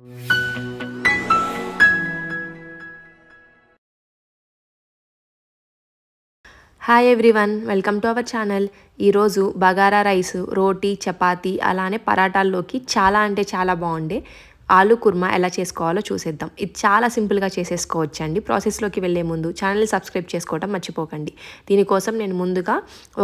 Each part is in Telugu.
Hi everyone, welcome to our channel. ఈరోజు బగారా రైస్, రోటీ, చపాతీ అలానే పరాటాల్లోకి చాలా అంటే చాలా బాగుండే ఆలు కుర్మా ఎలా చేసుకోవాలో చూసేద్దాం. ఇది చాలా సింపుల్గా చేసేసుకోవచ్చండి. ప్రాసెస్లోకి వెళ్ళే ముందు ఛానల్ని సబ్స్క్రైబ్ చేసుకోవడం మర్చిపోకండి. దీనికోసం నేను ముందుగా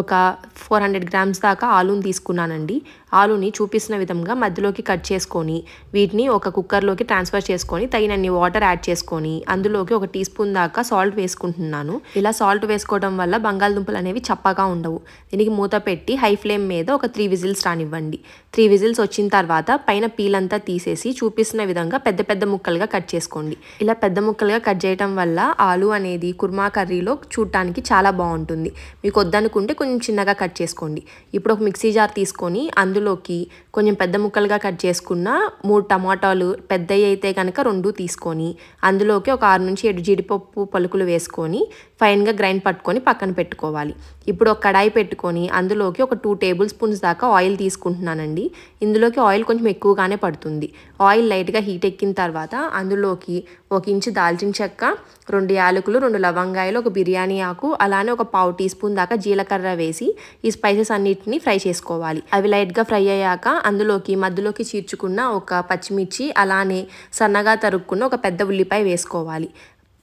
ఒక 400 గ్రామ్స్ దాకా ఆలుని తీసుకున్నానండి. ఆలుని చూపిస్తున్న విధంగా మధ్యలోకి కట్ చేసుకొని వీటిని ఒక కుక్కర్లోకి ట్రాన్స్ఫర్ చేసుకొని తగినన్ని వాటర్ యాడ్ చేసుకొని అందులోకి 1 టీ స్పూన్ దాకా సాల్ట్ వేసుకుంటున్నాను. ఇలా సాల్ట్ వేసుకోవడం వల్ల బంగాళదుంపలు అనేవి చప్పగా ఉండవు. దీనికి మూత పెట్టి హై ఫ్లేమ్ మీద ఒక 3 విజిల్స్ రానివ్వండి. 3 విజిల్స్ వచ్చిన తర్వాత పైన పీల్ అంతా తీసేసి చూపిస్తున్న విధంగా పెద్ద పెద్ద ముక్కలుగా కట్ చేసుకోండి. ఇలా పెద్ద ముక్కలుగా కట్ చేయడం వల్ల ఆలు అనేది కుర్మా కర్రీలో చూడటానికి చాలా బాగుంటుంది. మీకు వద్దనుకుంటే కొంచెం చిన్నగా కట్ చేసుకోండి. ఇప్పుడు ఒక మిక్సీ జార్ తీసుకొని అందులోకి కొంచెం పెద్ద ముక్కలుగా కట్ చేసుకున్న 3 టమాటాలు, పెద్దవి అయితే కనుక 2 తీసుకొని అందులోకి ఒక 6 నుంచి 7 జీడిపప్పు పలుకులు వేసుకొని ఫైన్గా గ్రైండ్ పట్టుకొని పక్కన పెట్టుకోవాలి. ఇప్పుడు ఒక కడాయి పెట్టుకొని అందులోకి ఒక 2 టేబుల్ స్పూన్స్ దాకా ఆయిల్ తీసుకుంటున్నానండి. ఇందులోకి ఆయిల్ కొంచెం ఎక్కువగానే పడుతుంది. ఆయిల్ లైట్గా హీట్ ఎక్కిన తర్వాత అందులోకి 1 ఇంచు దాల్చిన చెక్క, 2 యాలకులు, 2 లవంగాయలు, 1 బిర్యానీ ఆకు, అలానే ఒక 1/2 టీ స్పూన్ దాకా జీలకర్ర వేసి ఈ స్పైసెస్ అన్నిటిని ఫ్రై చేసుకోవాలి. అవి లైట్గా ఫ్రై అయ్యాక అందులోకి మధ్యలోకి చీర్చుకున్న ఒక పచ్చిమిర్చి, అలానే సన్నగా తరుక్కున్న ఒక పెద్ద ఉల్లిపాయ వేసుకోవాలి.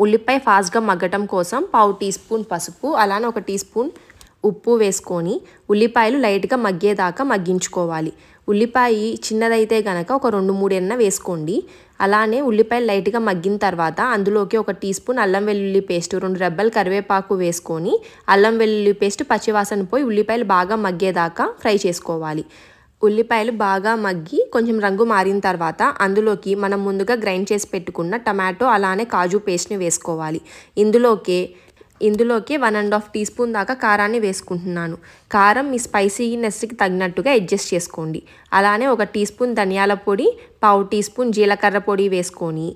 ఉల్లిపాయ ఫాస్ట్గా మగ్గటం కోసం 1/2 టీ స్పూన్ పసుపు, అలానే 1 టీ స్పూన్ ఉప్పు వేసుకొని ఉల్లిపాయలు లైట్గా మగ్గేదాకా మగ్గించుకోవాలి. ఉల్లిపాయ చిన్నదైతే కనుక ఒక 2-3 ఎన్న వేసుకోండి. అలానే ఉల్లిపాయలు లైట్గా మగ్గిన తర్వాత అందులోకి 1 టీ స్పూన్ అల్లం వెల్లుల్లి పేస్ట్, 2 రెబ్బలు కరివేపాకు వేసుకొని అల్లం వెల్లుల్లి పేస్ట్ పచ్చివాసన పోయి ఉల్లిపాయలు బాగా మగ్గేదాకా ఫ్రై చేసుకోవాలి. ఉల్లిపాయలు బాగా మగ్గి కొంచెం రంగు మారిన తర్వాత అందులోకి మనం ముందుగా గ్రైండ్ చేసి పెట్టుకున్న టమాటో అలానే కాజు పేస్ట్ని వేసుకోవాలి. ఇందులోకి 1.5 టీ స్పూన్ దాకా కారాన్ని వేసుకుంటున్నాను. కారం మీ స్పైసీనెస్కి తగినట్టుగా అడ్జస్ట్ చేసుకోండి. అలానే 1 టీ స్పూన్ ధనియాల పొడి, 1/2 టీ స్పూన్ జీలకర్ర పొడి వేసుకొని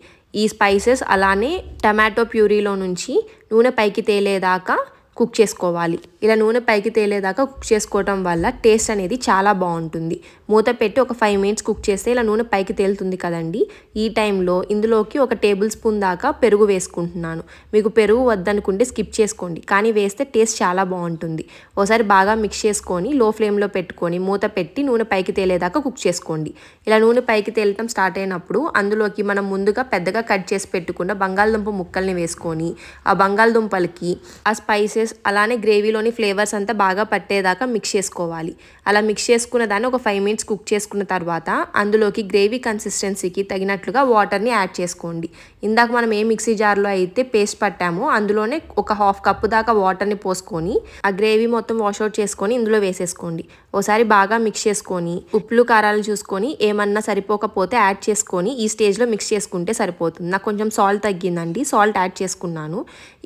ఈ స్పైసెస్ అలానే టమాటో ప్యూరీలో నుంచి నూనె పైకి తేలేదాకా కుక్ చేసుకోవాలి. ఇలా నూనె పైకి తేలేదాకా కుక్ చేసుకోవటం వల్ల టేస్ట్ అనేది చాలా బాగుంటుంది. మూత పెట్టి ఒక 5 మినిట్స్ కుక్ చేస్తే ఇలా నూనె పైకి తేలుతుంది కదండి. ఈ టైంలో ఇందులోకి 1 టేబుల్ స్పూన్ దాకా పెరుగు వేసుకుంటున్నాను. మీకు పెరుగు వద్దనుకుంటే స్కిప్ చేసుకోండి, కానీ వేస్తే టేస్ట్ చాలా బాగుంటుంది. ఒకసారి బాగా మిక్స్ చేసుకొని లో ఫ్లేమ్లో పెట్టుకొని మూత పెట్టి నూనె పైకి తేలేదాకా కుక్ చేసుకోండి. ఇలా నూనె పైకి తేలటం స్టార్ట్ అయినప్పుడు అందులోకి మనం ముందుగా పెద్దగా కట్ చేసి పెట్టుకున్న బంగాళదుంప ముక్కల్ని వేసుకొని ఆ బంగాళదుంపలకి ఆ స్పైసెస్ అలానే గ్రేవీలోని ఫ్లేవర్స్ అంతా బాగా పట్టేదాకా మిక్స్ చేసుకోవాలి. అలా మిక్స్ చేసుకున్న దాన్ని ఒక 5 మినిట్స్ కుక్ చేసుకున్న తర్వాత అందులోకి గ్రేవీ కన్సిస్టెన్సీకి తగినట్లుగా వాటర్ని యాడ్ చేసుకోండి. ఇందాక మనం ఏ మిక్సీ జార్లో అయితే పేస్ట్ పట్టామో అందులోనే ఒక 1/2 కప్పు దాకా వాటర్ని పోసుకొని ఆ గ్రేవీ మొత్తం వాష్అవుట్ చేసుకొని ఇందులో వేసేసుకోండి. ఒకసారి బాగా మిక్స్ చేసుకొని ఉప్పులు కారాలు చూసుకొని ఏమన్నా సరిపోకపోతే యాడ్ చేసుకొని ఈ స్టేజ్లో మిక్స్ చేసుకుంటే సరిపోతుంది. నాకు కొంచెం సాల్ట్ తగ్గిందండి, సాల్ట్ యాడ్ చేసుకున్నాను.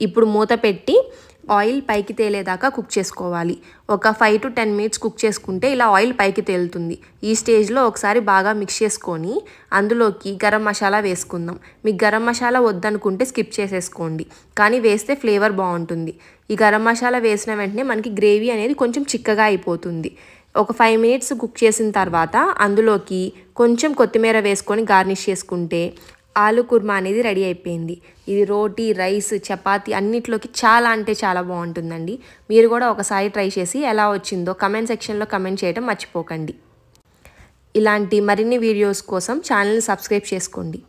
ఇప్పుడు మూత పెట్టి ఆయిల్ పైకి తేలేదాకా కుక్ చేసుకోవాలి. ఒక 5 to 10 మినిట్స్ కుక్ చేసుకుంటే ఇలా ఆయిల్ పైకి తేలుతుంది. ఈ స్టేజ్లో ఒకసారి బాగా మిక్స్ చేసుకొని అందులోకి గరం మసాలా వేసుకుందాం. మీకు గరం మసాలా వద్దనుకుంటే స్కిప్ చేసేసుకోండి, కానీ వేస్తే ఫ్లేవర్ బాగుంటుంది. ఈ గరం మసాలా వేసిన వెంటనే మనకి గ్రేవీ అనేది కొంచెం చిక్కగా అయిపోతుంది. ఒక 5 మినిట్స్ కుక్ చేసిన తర్వాత అందులోకి కొంచెం కొత్తిమీర వేసుకొని గార్నిష్ చేసుకుంటే ఆలు కుర్మా అనేది రెడీ అయిపోయింది. ఇది రోటీ, రైస్, చపాతీ అన్నిట్లోకి చాలా అంటే చాలా బాగుంటుందండి. మీరు కూడా ఒకసారి ట్రై చేసి ఎలా వచ్చిందో కమెంట్ సెక్షన్లో కమెంట్ చేయడం మర్చిపోకండి. ఇలాంటి మరిన్ని వీడియోస్ కోసం ఛానల్ని సబ్స్క్రైబ్ చేసుకోండి.